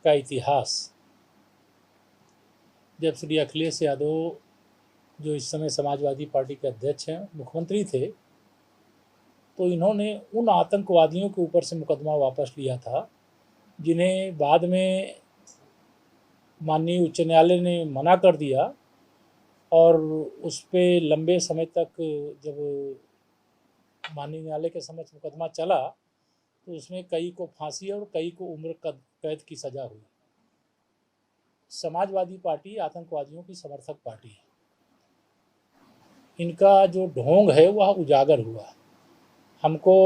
का इतिहास। जब श्री अखिलेश यादव, जो इस समय समाजवादी पार्टी के अध्यक्ष हैं, मुख्यमंत्री थे, तो इन्होंने उन आतंकवादियों के ऊपर से मुकदमा वापस लिया था जिन्हें बाद में माननीय उच्च न्यायालय ने मना कर दिया, और उस पर लंबे समय तक जब माननीय न्यायालय के समक्ष मुकदमा चला तो उसमें कई को फांसी और कई को उम्र कैद की सज़ा हुई। समाजवादी पार्टी आतंकवादियों की समर्थक पार्टी है। इनका जो ढोंग है वह उजागर हुआ। हमको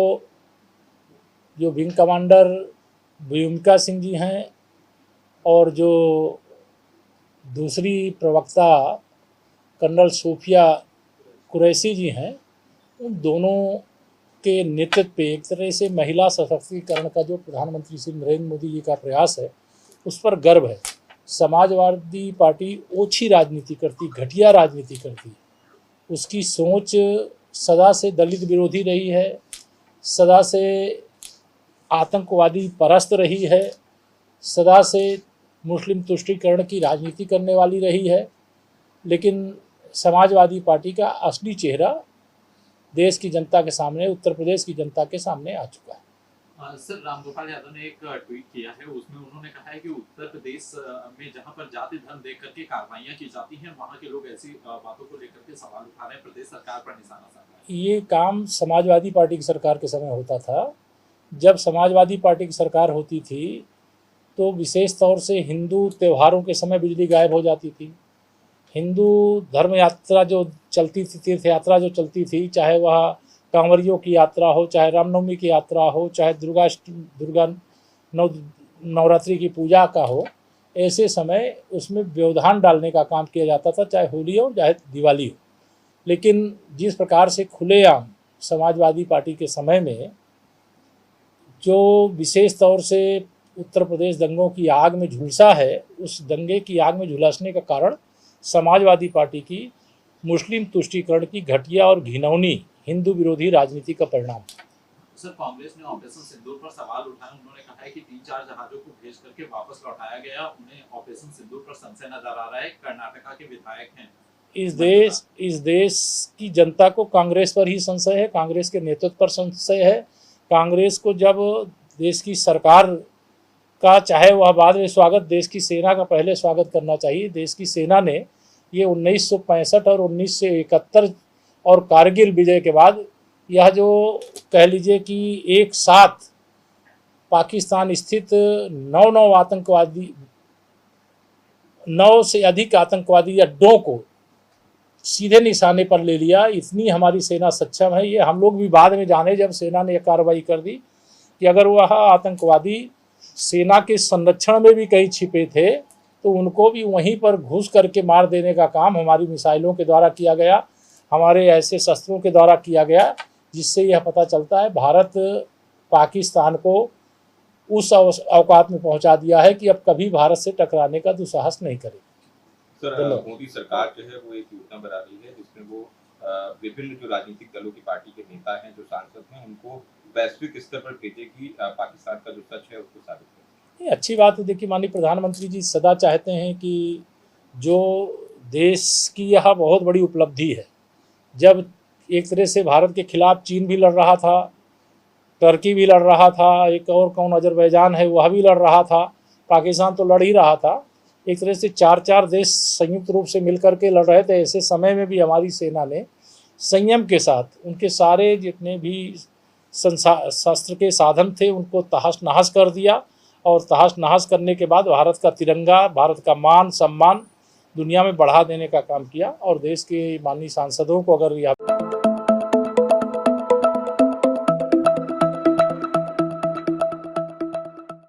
जो विंग कमांडर व्योमिका सिंह जी हैं और जो दूसरी प्रवक्ता कर्नल सोफिया कुरैशी जी हैं, उन दोनों के नेतृत्व पे एक तरह से महिला सशक्तिकरण का जो प्रधानमंत्री श्री नरेंद्र मोदी जी का प्रयास है उस पर गर्व है। समाजवादी पार्टी ओछी राजनीति करती, घटिया राजनीति करती। उसकी सोच सदा से दलित विरोधी रही है, सदा से आतंकवादी परस्त रही है, सदा से मुस्लिम तुष्टीकरण की राजनीति करने वाली रही है। लेकिन समाजवादी पार्टी का असली चेहरा देश की जनता के सामने, उत्तर प्रदेश की जनता के सामने आ चुका है। सर, रामगोपाल यादव ने एक ट्वीट किया है, उसमें उन्होंने कहा है कि उत्तर प्रदेश में जहां पर जाति धर्म देख करके कार्रवाइयां की जाती हैं, वहां के लोग ऐसी बातों को लेकर के सवाल उठा रहे हैं, प्रदेश सरकार पर निशाना साध रहे हैं। ये काम समाजवादी पार्टी की सरकार के समय होता था। जब समाजवादी पार्टी की सरकार होती थी तो विशेष तौर से हिंदू त्योहारों के समय बिजली गायब हो जाती थी। हिंदू धर्म यात्रा जो चलती थी, तीर्थ यात्रा जो चलती थी, चाहे वह कांवरियों की यात्रा हो, चाहे रामनवमी की यात्रा हो, चाहे दुर्गा नवरात्रि की पूजा का हो, ऐसे समय उसमें व्यवधान डालने का काम किया जाता था, चाहे होली हो चाहे दिवाली हो। लेकिन जिस प्रकार से खुलेआम समाजवादी पार्टी के समय में जो विशेष तौर से उत्तर प्रदेश दंगों की आग में झुलसा है, उस दंगे की आग में झुलसने का कारण समाजवादी पार्टी की मुस्लिम तुष्टीकरण की घटिया और घिनौनी हिंदू विरोधी राजनीति का परिणाम। सर, कांग्रेस ने ऑपरेशन सिंदूर पर सवाल उठाया। उन्होंने कहा है कि 3-4 जहाजों को भेज करके वापस लौटाया गया। उन्हें ऑपरेशन सिंदूर पर संशय नजर आ रहा है। कर्नाटका के विधायक हैं। इस देश की जनता को कांग्रेस पर ही संशय है, कांग्रेस के नेतृत्व पर संशय है। कांग्रेस को जब देश की सरकार का, चाहे वह बाद में स्वागत, देश की सेना का पहले स्वागत करना चाहिए। देश की सेना ने ये 1965 और 1971 और कारगिल विजय के बाद यह जो कह लीजिए कि एक साथ पाकिस्तान स्थित 9 से अधिक आतंकवादी अड्डों को सीधे निशाने पर ले लिया। इतनी हमारी सेना सक्षम है। ये हम लोग भी बाद में जाने, जब सेना ने यह कार्रवाई कर दी कि अगर वह आतंकवादी सेना के संरक्षण में भी कहीं छिपे थे तो उनको भी वहीं पर घुस करके मार देने का काम हमारी मिसाइलों के द्वारा किया गया, हमारे ऐसे शस्त्रों के द्वारा किया गया, जिससे यह पता चलता है भारत पाकिस्तान को उस औकात में पहुंचा दिया है कि अब कभी भारत से टकराने का दुस्साहस नहीं करेगी। सर, मोदी सरकार जो है वो एक योजना बना रही है जिसमें वो विभिन्न जो राजनीतिक दलों की पार्टी के नेता हैं, जो सांसद हैं, उनको वैश्विक स्तर पर भेजेगी, पाकिस्तान का जो सच है उसको साबित करेगी। ये अच्छी बात है। देखिए, माननीय प्रधानमंत्री जी सदा चाहते हैं कि जो देश की यह बहुत बड़ी उपलब्धि है, जब एक तरह से भारत के खिलाफ चीन भी लड़ रहा था, टर्की भी लड़ रहा था, एक और कौन अजरबैजान है वह भी लड़ रहा था, पाकिस्तान तो लड़ ही रहा था, एक तरह से 4 देश संयुक्त रूप से मिलकर के लड़ रहे थे। ऐसे समय में भी हमारी सेना ने संयम के साथ उनके सारे जितने भी शस्त्र के साधन थे उनको तहस नहस कर दिया, और तहस नहस करने के बाद भारत का तिरंगा, भारत का मान सम्मान दुनिया में बढ़ा देने का काम किया। और देश के माननीय सांसदों को अगर यह